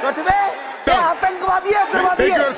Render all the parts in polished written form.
Cutaway ये आतंकवादी है, उग्रवादी है।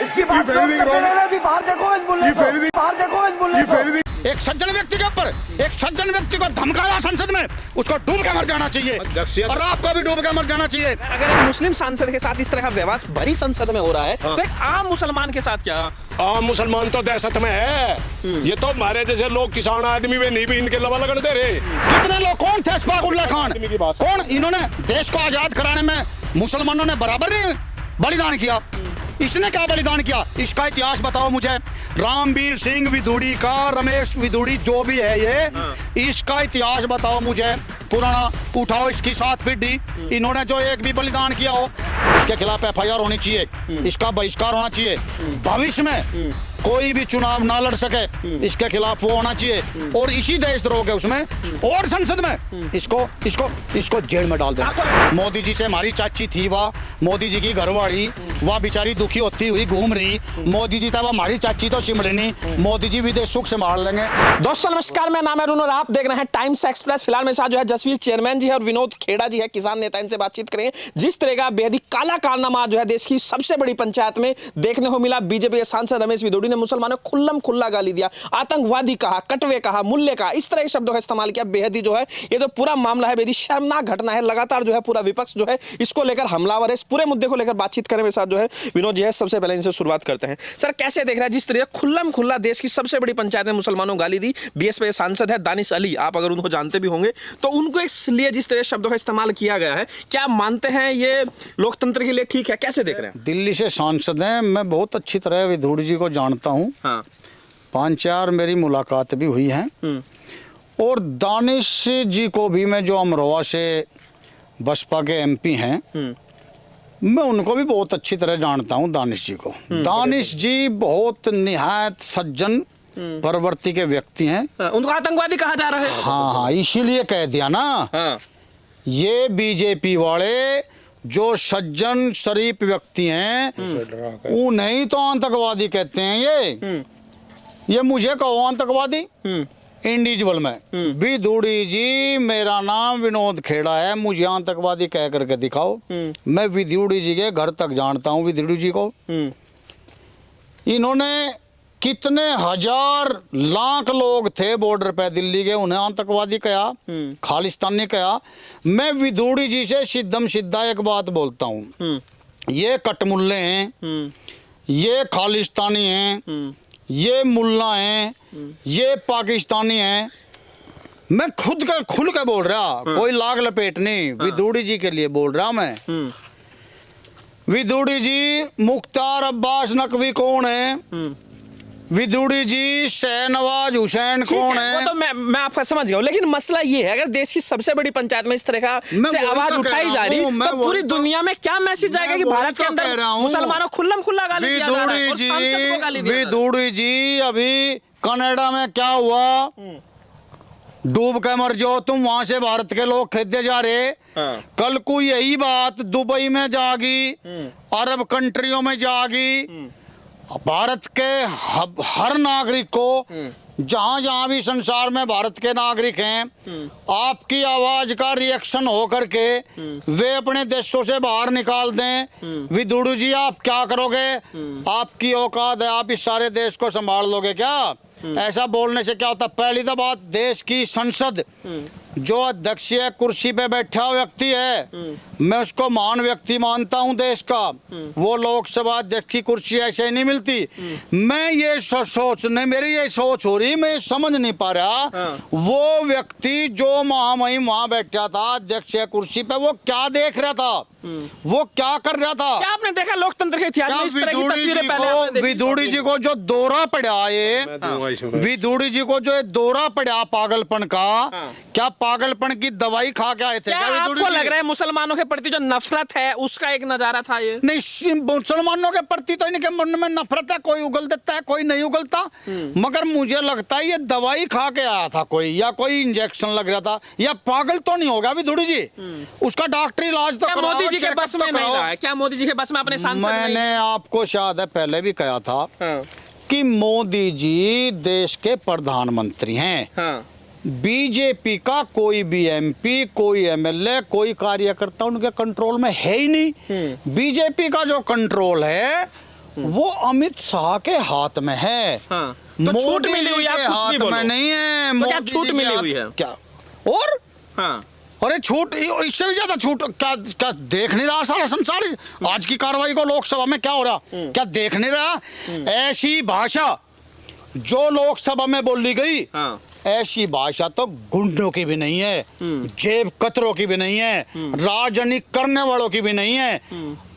इसकी बात करते रहना थी। बाहर देखो इन मुल्ले को, बाहर देखो इन मुल्ले को। एक सज्जन व्यक्ति के ऊपर एक सज्जन व्यक्ति को धमकाया संसद में, उसको डूब के मर जाना चाहिए और आपको भी डूब के मर जाना चाहिए। अगर एक मुस्लिम सांसद के साथ इस तरह का व्यवहार भरी संसद में हो रहा है, तो एक आम मुसलमान के साथ क्या? आम मुसलमान तो दहशत में है। ये तो हमारे जैसे लोग किसान आदमी में नहीं भी इनके लवा लगन दे रहे। कितने लोग, कौन थे अशफाकुल्लाह खान, कौन? इन्होंने देश को आजाद कराने में मुसलमानों ने बराबर नहीं बलिदान किया। इसने क्या बलिदान किया? इसका इतिहास बताओ मुझे। रामवीर सिंह विधुड़ी का, रमेश विधुड़ी जो भी है ये, इसका इतिहास बताओ मुझे पुराना। उठाओ इसकी 7 पीढ़ी, इन्होंने जो एक भी बलिदान किया हो, इसके खिलाफ FIR होनी चाहिए, इसका बहिष्कार होना चाहिए। भविष्य में कोई भी चुनाव ना लड़ सके, इसके खिलाफ वो होना चाहिए। और इसी देशद्रोह के उसमें और संसद में इसको जेल में डाल देना। मोदी जी से हमारी चाची थी, वह मोदी जी की घरवाली, वह बेचारी दुखी होती हुई घूम रही। मोदी जी था, वह हमारी चाची तो सिमरनी। मोदी जी विदेश सुख से मार लेंगे। दोस्तों नमस्कार, मैं नाम है अरुण और आप देख रहे हैं टाइम्स एक्सप्रेस। फिलहाल मेरे साथ जो है जसवीर चेयरमैन जी है और विनोद खेड़ा जी है, किसान नेता। इनसे बातचीत करें जिस तरह का बेहद काला कारनामा जो है देश की सबसे बड़ी पंचायत में देखने को मिला। बीजेपी के सांसद रमेश विधुड़ी ने मुसलमानों को खुल्लम खुल्ला गाली दिया, आतंकवादी कहा, कटवे कहा, मुल्ले कहा, इस तरह के शब्दों का इस्तेमाल किया। बेहद ही जो है ये जो पूरा मामला है, बेहद शर्मनाक घटना है। लगातार जो है पूरा विपक्ष जो है इसको लेकर हमलावर है। इस पूरे मुद्दे को लेकर बातचीत करें मेरे साथ जो है विनोद जी है। सबसे पहले इनसे शुरुआत करते हैं। सर, कैसे देख रहा है जिस तरह खुल्लम खुल्ला देश की सबसे बड़ी पंचायत में मुसलमानों गाली दी? बीएसपी सांसद है दानिश अली, आप अगर उनको जानते भी होंगे, तो उनको इसलिए जिस तरह शब्दों का इस्तेमाल किया गया है, क्या मानते हैं ये लोकतंत्र के लिए ठीक है? कैसे देख रहे हैं? दिल्ली से सांसद हैं, मैं बहुत अच्छी तरह विधुड़ी जी को जानता हूँ। हाँ। 5-4 मेरी मुलाकात भी हुई हैं। और दानिश जी को भी मैं, जो अमरोहा से बसपा के MP हैं, मैं उनको भी बहुत अच्छी तरह जानता हूँ। दानिश जी को, दानिश जी बहुत निहायत सज्जन प्रवृत्ति के व्यक्ति हैं। उनको आतंकवादी कहा जा रहा है। हाँ, इसीलिए कह दिया ना। हाँ। ये बीजेपी वाले जो सज्जन शरीफ व्यक्ति हैं, उन्हें तो आतंकवादी कहते हैं। ये मुझे कहो आतंकवादी इंडिविजुअल में। विधुड़ी जी, मेरा नाम विनोद खेड़ा है, मुझे आतंकवादी कह करके दिखाओ। मैं विधुड़ी जी के घर तक जानता हूँ। विधुड़ी जी को इन्होंने कितने हजार लाख लोग थे बॉर्डर पे दिल्ली के, उन्हें आतंकवादी कहा, खालिस्तानी कहा। मैं विधुड़ी जी से सिद्धम सिद्धा एक बात बोलता हूँ, ये कटमुल्ले हैं, ये खालिस्तानी हैं, ये मुल्ला हैं, ये पाकिस्तानी हैं। मैं खुद का खुल के बोल रहा, कोई लाग लपेट नहीं। विधुड़ी जी के लिए बोल रहा मैं। विधुड़ी जी, मुख्तार अब्बास नकवी कौन है? विधुड़ी जी, शहनवाज हुसैन कौन है? वो तो मैं आपका समझ गया हूं, लेकिन मसला ये है, अगर देश की सबसे बड़ी पंचायत में इस तरह का से आवाज उठाई जा रही, तो पूरी दुनिया में क्या मैसेज जाएगा कि भारत के अंदर मुसलमानों खुल्लम खुल्ला गाली दिया जा रहा है और सांसद को गाली दिया जा रहा है। विधुड़ी जी, अभी कनाडा में क्या हुआ? डूब के मर जाओ तुम, वहां से भारत के लोग खरीदे जा रहे। कल को यही बात दुबई में जागी, अरब कंट्रियों में जागी। भारत के हर नागरिक को, जहां जहां भी संसार में भारत के नागरिक हैं, आपकी आवाज का रिएक्शन हो करके वे अपने देशों से बाहर निकाल दें। विधुड़ी जी, आप क्या करोगे? आपकी औकात है, आप इस सारे देश को संभाल लोगे क्या? ऐसा बोलने से क्या होता? पहली तो बात, देश की संसद जो अध्यक्षीय कुर्सी पे बैठा व्यक्ति है, मैं उसको महान व्यक्ति मानता हूं देश का। वो लोकसभा अध्यक्ष की कुर्सी ऐसे नहीं मिलती। मैं ये सोचने, मेरी ये सोच हो रही, मैं समझ नहीं पा रहा। वो व्यक्ति जो महामहिम वहां बैठा था अध्यक्षीय कुर्सी पे, वो क्या देख रहा था? वो क्या कर रहा था? क्या आपने देखा लोकतंत्र के इतिहास में इस तरह की तस्वीरें पहले? विधुड़ी जी को जो दौरा पड़ा, ये विधुड़ी जी को जो दौरा पड़ा पागलपन का, क्या पागलपन की दवाई खा के आए थे? क्या आपको लग रहा है मुसलमानों के प्रति जो नफरत है उसका एक नजारा था ये? नहीं, मुसलमानों के प्रति तो इनके मन में नफरत है, कोई उगल देता है, कोई नहीं उगलता। मगर मुझे लगता है ये दवाई खा के आया था कोई, या कोई इंजेक्शन लग रहा था, या पागल तो नहीं होगा विधुड़ी जी? उसका डॉक्टरी इलाज तो मोदी जी के बस में नहीं रहा है क्या? मोदी जी के बस में अपने सांसद? मैंने आपको शायद पहले भी कहा था कि मोदी जी देश के प्रधानमंत्री हैं। बीजेपी का कोई भी एमपी, कोई एमएलए, कोई कार्यकर्ता उनके कंट्रोल में है ही नहीं। बीजेपी का जो कंट्रोल है वो अमित शाह के हाथ में है। हाँ। तो छूट मिली हुई है, आप कुछ भी बोलो। में नहीं है। तो क्या मोदी छूट जी के मिली हाथ- हुई है? क्या और हाँ। अरे छूट, इससे भी ज्यादा छूट क्या क्या देख नहीं रहा सारा संसार आज की कार्रवाई को? लोकसभा में क्या हो रहा, क्या देख नहीं रहा? ऐसी भाषा जो लोकसभा में बोली गई, हाँ। ऐसी भाषा तो गुंडों की भी नहीं है, जेब कतरों की भी नहीं है, राजनीति करने वालों की भी नहीं है।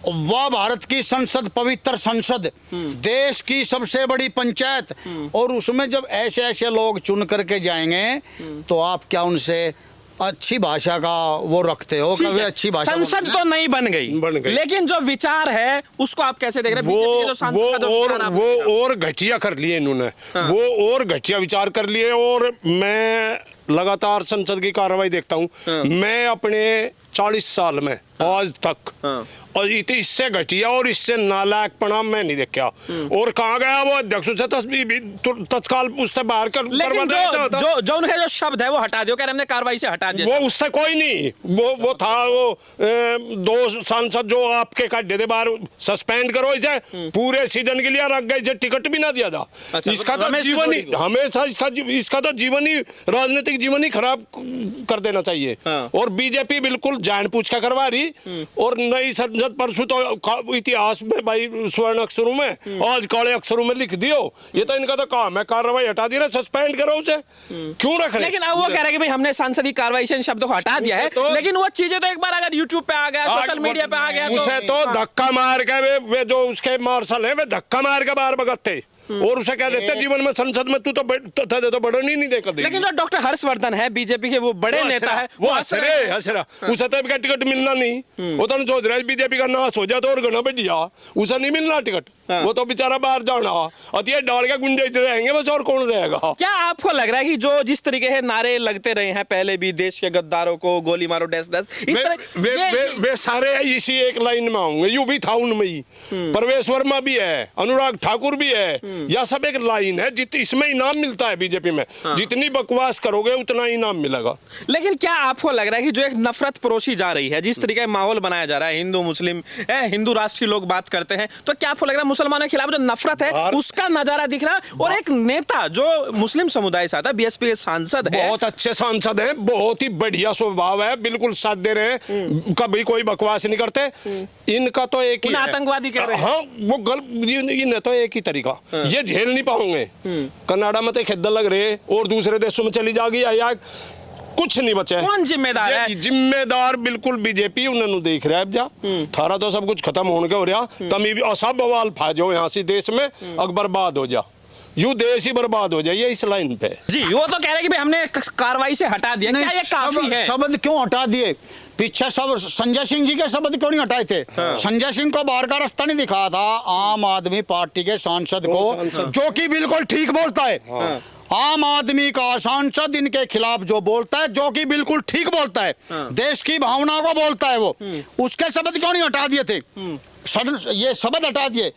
वह भारत की संसद, पवित्र संसद, देश की सबसे बड़ी पंचायत, और उसमें जब ऐसे ऐसे लोग चुन करके जाएंगे तो आप क्या उनसे अच्छी भाषा का वो रखते हो? कभी अच्छी भाषा संसद तो नहीं बन गई, लेकिन जो विचार है उसको आप कैसे देख रहे हैं? बीजेपी के जो सांसद का जो विचार आप- वो और घटिया कर लिए इन्होंने। हाँ। वो और घटिया विचार कर लिए। और मैं लगातार संसद की कार्रवाई देखता हूँ। हाँ। मैं अपने 40 साल में आज तक हाँ। और इससे घटिया और इससे नालायकपना मैं नहीं देखा। और कहाँ गया वो अध्यक्ष से तत्काल उससे बाहर कर लेकिन करवा देना चाहता। जो उनके जो शब्द है वो हटा दियो, कह रहे हमने कार्रवाई से हटा दिया। वो उससे कोई नहीं, वो था वो 2 सांसद जो आपके खड्डे थे बाहर, सस्पेंड करो इसे, पूरे सीजन के लिए रख गए, इसे टिकट भी ना दिया था। अच्छा, इसका तो रमेश जीवन ही पिथौरी को। हमेशा इसका तो जीवन ही, राजनीतिक जीवन ही खराब कर देना चाहिए। हाँ। और बीजेपी बिल्कुल जान पूछ कर करवा रही। और नई संसद परसों तो इतिहास में भाई स्वर्ण अक्षरों में, आज काले अक्षरों में लिख दियो। ये तो इनका तो काम है, कार्रवाई हटा दी रहे, सस्पेंड करो उसे, क्यों रख रहे? लेकिन अब वो कह रहे हैं कि भाई हमने सांसद की कार्रवाई से इन शब्दों को हटा दिया है, तो- लेकिन वो चीजें तो एक बार अगर यूट्यूब पे आ गया, सोशल मीडिया पे आ गया उसे तो हाँ। धक्का मार के वे जो उसके मार्शल है, वे धक्का मार के बाहर भगते और उसे कह देते जीवन में संसद में तू तो बढ़ने ही नहीं देकर दे। लेकिन जो डॉक्टर हर्षवर्धन है बीजेपी के, वो बड़े नेता है, वो हंस रहा उसे तो अभी टिकट मिलना नहीं। वो तो सोच रहा है बीजेपी का नाश हो जाए तो और घना बढ़िया, उसे नहीं मिलना टिकट। वो तो बेचारा बाहर जाना, और ये डाल के गुंडे रहेंगे बस, और कौन रहेगा? क्या आपको लग रहा है कि जो जिस तरीके से नारे लगते रहे हैं पहले भी, देश के गद्दारों को गोली मारो, डैश डैश, इस तरह वे सारे इसी एक लाइन में होंगे। यू भी था उनमें ही, प्रवेश वर्मा भी है, अनुराग ठाकुर भी है, या सब एक लाइन है। इसमें इनाम मिलता है बीजेपी में। जितनी बकवास करोगे उतना इनाम मिलेगा। लेकिन क्या आपको लग रहा है कि जो एक नफरत परोसी जा रही है, जिस तरीके का माहौल बनाया जा रहा है, हिंदू मुस्लिम हिंदू राष्ट्र के लोग बात करते हैं, तो क्या आपको लग रहा है मुसलमानों के खिलाफ जो नफरत है उसका नजारा दिख रहा है? और एक नेता जो मुस्लिम समुदाय से आता है, बीएसपी के सांसद है, बहुत अच्छे सांसद हैं, बहुत ही बढ़िया स्वभाव है, बिल्कुल साथ दे रहे हैं, कभी कोई बकवास नहीं करते। इनका तो एक ही है, आतंकवादी कह रहे हैं। हाँ, वो इन्हें तो एक ही तरीका, ये झेल नहीं पाओगे। कनाडा में तो खिद्दत लग रहे और दूसरे देशों में चली जाएगी या कुछ नहीं बचे। कौन जिम्मेदार है? जिम्मेदार बिल्कुल बीजेपी उन्होंने देख रहा है। अब जा थारा तो सब कुछ खत्म होने के हो रहा, तमी भी सब बवाल फा जाओ यहाँ से देश में, अगर बर्बाद हो जा, यू देश ही बर्बाद हो जाए इस लाइन पे। जी, वो तो कह रहे हैं कि भाई हमने कार्रवाई से हटा दिया, क्या ये काफी है? शब्द क्यों हटा दिए? पीछे सब संजय सिंह जी के शब्द क्यों नहीं हटाए थे? संजय सिंह को बाहर का रास्ता नहीं दिखाया था आम आदमी पार्टी के सांसद को, जो कि बिल्कुल ठीक बोलता है। आम आदमी का सांसद इनके खिलाफ जो बोलता है, जो कि बिल्कुल ठीक बोलता है, देश की भावना को बोलता है, वो उसके शब्द क्यों नहीं हटा दिए थे? ये शब्द हटा दिए।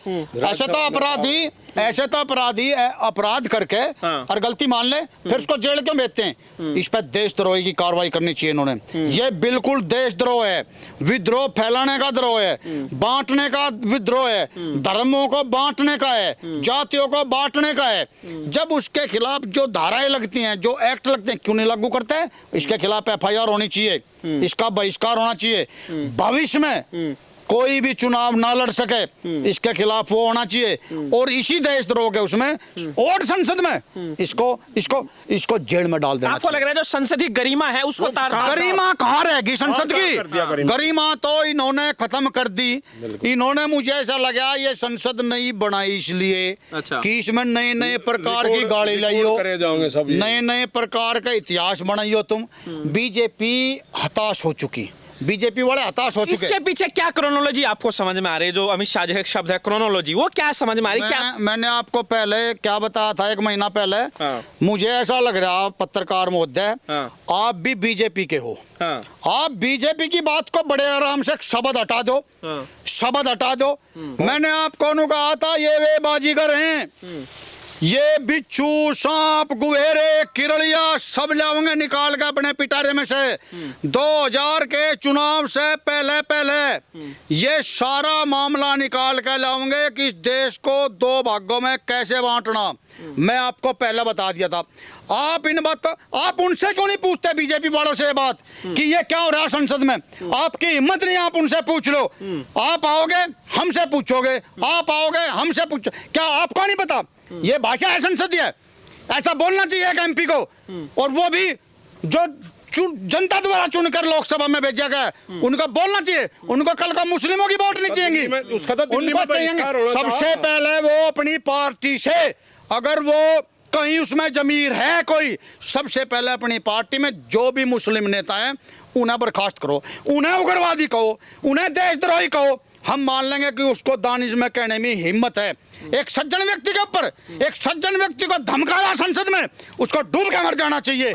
ऐसे तो अपराधी अपराध करके और गलती मान ले, फिर उसको जेल क्यों भेजते हैं? इस पर देशद्रोही की कार्रवाई करनी चाहिए इन्होंने। ये बिल्कुल देशद्रोह है, विद्रोह फैलाने का द्रोह है, बांटने का विद्रोह है, धर्मों को बांटने का है, जातियों को बांटने का है। जब उसके खिलाफ जो धाराएं लगती हैं, जो एक्ट लगते हैं, क्यों नहीं लागू करते हैं? इसके खिलाफ FIR होनी चाहिए, इसका बहिष्कार होना चाहिए। भविष्य में कोई भी चुनाव ना लड़ सके, इसके खिलाफ वो होना चाहिए। और इसी देशद्रोह के उसमें और संसद में इसको जेल में डाल देना। आपको लग रहा है जो संसदीय गरिमा है उसको गरिमा कहाँ रहेगी संसद की? गरिमा तो इन्होंने खत्म कर दी। इन्होंने, मुझे ऐसा लगा, ये संसद नहीं बनाई इसलिए कि इसमें नए नए प्रकार की गाड़ी लाई हो, नए नए प्रकार का इतिहास बनाई हो तुम। बीजेपी हताश हो चुकी, बीजेपी वाले हताश हो चुके। इसके पीछे क्या क्रोनोलॉजी आपको समझ में आ रही है? जो अमित शाह जी का शब्द है क्रोनोलॉजी, वो क्या समझ में आ रही? क्या मैंने आपको पहले क्या बताया था 1 महीना पहले? मुझे ऐसा लग रहा, पत्रकार महोदय, आप भी बीजेपी के हो। आप बीजेपी की बात को बड़े आराम से शब्द हटा दो, शब्द हटा दो। मैंने आपको कहा था ये वे बाजीगर हैं, ये बिच्छू, सांप, गुहेरे, किरलिया सब लाओगे निकाल के अपने पिटारे में से। 2000 के चुनाव से पहले ये सारा मामला निकाल के लाओगे कि इस देश को 2 भागों में कैसे बांटना। मैं आपको पहले बता दिया था। आप उनसे क्यों नहीं पूछते बीजेपी वालों से ये बात कि ये क्या हो रहा है संसद में? आपकी हिम्मत नहीं, आप उनसे पूछ लो। आप आओगे हमसे पूछोगे, आप आओगे हमसे पूछो। क्या आपको नहीं पता ये भाषा है संसदीय? ऐसा बोलना चाहिए एक एमपी को, और वो भी जो जनता द्वारा चुनकर लोकसभा में भेजा गया, उनको बोलना चाहिए। उनको कल का मुस्लिमों की वोट नहीं चाहिए, उनको चाहिए। सबसे पहले वो अपनी पार्टी से, अगर वो कहीं उसमें जमीर है कोई, सबसे पहले अपनी पार्टी में जो भी मुस्लिम नेता है उन्हें बर्खास्त करो, उन्हें उग्रवादी कहो, उन्हें देशद्रोही कहो। हम मान लेंगे कि उसको दानिश में कहने में हिम्मत है। एक सज्जन व्यक्ति के ऊपर, एक सज्जन व्यक्ति को धमकाया संसद में, उसको डूब के मर जाना चाहिए,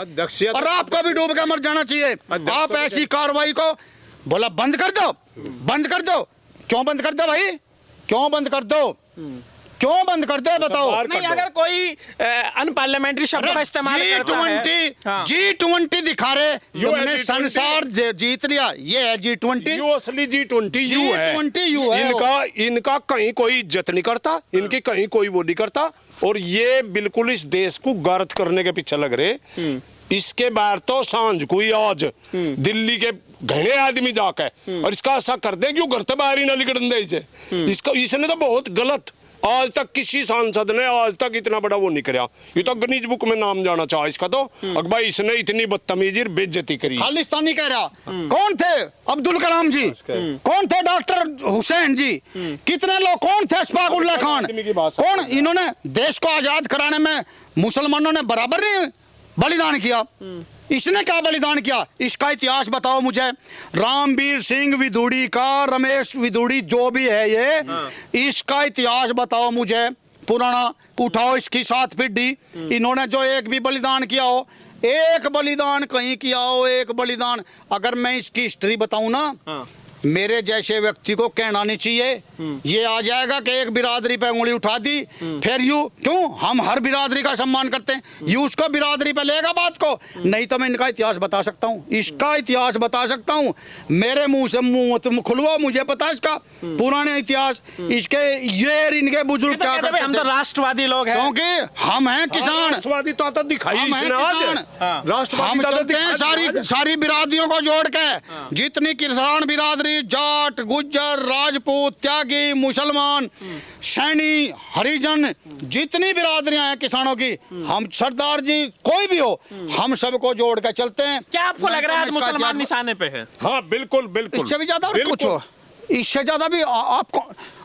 और आपको भी डूब के मर जाना चाहिए। आप ऐसी कार्रवाई को बोला बंद कर दो, बंद कर दो। क्यों बंद कर दो भाई? क्यों बंद कर दो? क्यों बंद कर दो बताओ? नहीं, अगर कोई अनपार्लियामेंट्री शब्द का इस्तेमाल करता है। G20 दिखा रहे, तुमने संसार जीत लिया। ये है G20, यू असली G20 यू है। इनका कहीं कोई इज्जत नहीं करता, इनकी कहीं कोई वो नहीं करता, और ये बिल्कुल इस देश को गर्द करने के पीछे लग रहे। इसके बाहर तो सांझ को ही आज दिल्ली के घने आदमी जाके और इसका ऐसा कर दे क्यों घर से बाहर ही ना निकलने दे इसे। इसने तो बहुत गलत, आज तक किसी सांसद ने आज तक इतना बड़ा वो नहीं कराया। ये तो गिनीज बुक में नाम जाना चाहा इसका तो। अगर भाई इसने इतनी बदतमीजी और बेइज्जती करी। खालिस्तानी कह रहा। कौन थे? अब्दुल कलाम जी, कौन थे? डॉक्टर हुसैन जी, कितने लोग, कौन थे? अशफाक उल्लाह खान, कौन? इन्होंने देश को आजाद कराने में मुसलमानों ने बराबर नहीं बलिदान किया। इसने क्या बलिदान किया? इसका इतिहास बताओ मुझे। रामवीर सिंह विदुड़ी का, रमेश विदुड़ी जो भी है ये, इसका इतिहास बताओ मुझे पुराना। उठाओ इसकी 7 पीढ़ी, इन्होंने जो एक भी बलिदान किया हो, एक बलिदान कहीं किया हो, एक बलिदान। अगर मैं इसकी हिस्ट्री बताऊं ना, मेरे जैसे व्यक्ति को कहना नहीं चाहिए। ये आ जाएगा कि एक बिरादरी पे उंगली उठा दी, फिर यू क्यों? हम हर बिरादरी का सम्मान करते हैं, यू उसको बिरादरी पे लेगा बात को। नहीं तो मैं इनका इतिहास बता सकता हूँ, इसका इतिहास बता सकता हूँ। मेरे मुंह से मुंह खुलवा, मुझे पता है इसका पुराने इतिहास। इसके ये इनके बुजुर्ग क्या करते थे। हम तो राष्ट्रवादी लोग हैं, क्योंकि हम हैं किसान। राष्ट्रवादी तो दिखाई हम चलते हैं सारी बिरादरियों को जोड़ के। जितनी किसान बिरादरी, जाट, गुज्जर, राजपूत, त्यागी, मुसलमान, सैनी, हरिजन, जितनी बिरादरियां हैं किसानों की, हम सरदार जी कोई भी हो, हम सबको जोड़ के चलते हैं। क्या आपको लग रहा है मुसलमान निशाने पे है? हाँ बिल्कुल बिल्कुल। इससे भी ज्यादा पूछो, इससे ज्यादा भी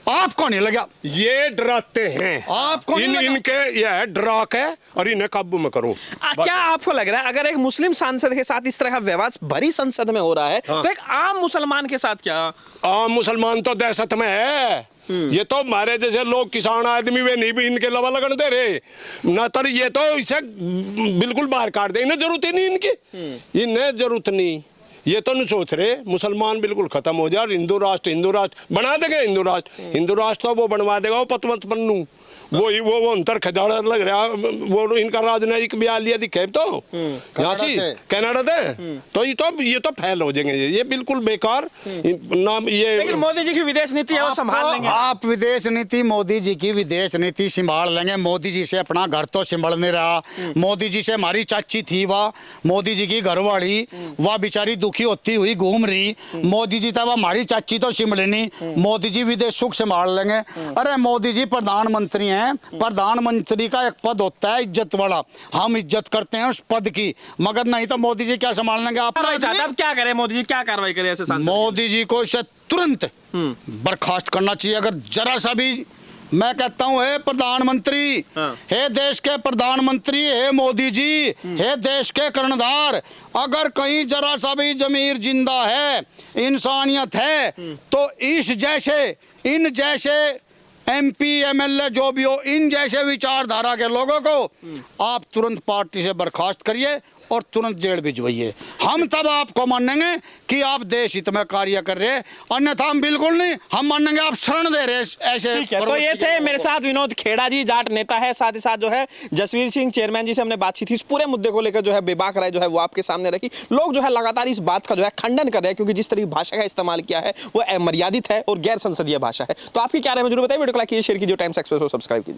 आपको नहीं लगा? ये डराते हैं आपको नहीं लगा? इनके ये डरा के और इन्हें काबू में करो। क्या आपको लग रहा है अगर एक मुस्लिम सांसद के साथ इस तरह का व्यवहार भरी संसद में हो रहा है, तो एक आम मुसलमान के साथ क्या? आम मुसलमान तो दहशत में है। ये तो हमारे जैसे लोग किसान आदमी वे नहीं भी इनके लवा लगन दे रहे ना, तर ये तो इसे बिल्कुल बाहर काट दे। इन्हें जरूरत ही नहीं इनकी, इन्हें जरूरत नहीं। ये तो नहीं सोच रहे मुसलमान बिल्कुल खत्म हो जाए, हिंदू राष्ट्र बना देंगे। हिंदू राष्ट्र तो वो बनवा देगा वो पतवंत पन्नू, वो अंतर खजाड़ा लग रहा। वो इनका राजनयिक भी आ लिया दिखे तो यहाँ से कनाडा थे, तो ये तो फैल हो जाएंगे। ये बिल्कुल बेकार नाम। ये लेकिन मोदी जी की विदेश नीति है वो संभाल लेंगे। आप विदेश नीति, मोदी जी की विदेश नीति संभाल लेंगे। मोदी जी से अपना घर तो संभल नहीं रहा। मोदी जी से हमारी चाची थी, वह मोदी जी की घरवाली, वह बेचारी दुखी होती हुई घूम रही। मोदी जी था, वह हमारी चाची तो संभले नहीं। मोदी जी विदेश सुख संभाल लेंगे। अरे मोदी जी प्रधानमंत्री हैं, प्रधानमंत्री का एक पद होता है इज्जत वाला, हम इज्जत करते हैं उस पद की, मगर नहीं तो मोदी जी क्या संभाल लेंगे? आप अब क्या करे मोदी जी, क्या कार्रवाई करे ऐसे सांसद? मोदी जी को इसे तुरंत बर्खास्त करना चाहिए। अगर जरा सा भी, मैं कहता हूं, हे प्रधानमंत्री, हे देश के प्रधानमंत्री, हे मोदी जी, हे देश के कर्णधार, अगर कहीं जरा सा भी जमीर जिंदा है, इंसानियत है, तो इन जैसे MP MLA जो भी हो, इन जैसे विचारधारा के लोगों को आप तुरंत पार्टी से बर्खास्त करिए और तुरंत जेल भिजवाइए। हम तब आपको मानेंगे कि आप देश हित में कार्य कर रहे हैं, अन्यथा हम बिल्कुल नहीं। हम मानेंगे आप शरण दे रहे ऐसे। ठीक है, तो ये थे मेरे साथ विनोद खेड़ा जी, जाट नेता है, साथ ही साथ जो है जसवीर सिंह चेयरमैन जी से हमने बातचीत थी। इस पूरे मुद्दे को लेकर जो है बेबाक राय जो है वो आपके सामने रखी। लोग जो है लगातार इस बात का जो है खंडन कर रहे हैं, क्योंकि जिस तरह की भाषा का इस्तेमाल किया है वो अमर्यादित है और गैर संसदीय भाषा है। तो आपकी क्या राय है जरूर बताइए। वीडियो को लाइक कीजिए, शेयर कीजिए, टाइम्स एक्सप्रेस को सब्सक्राइब कीजिए।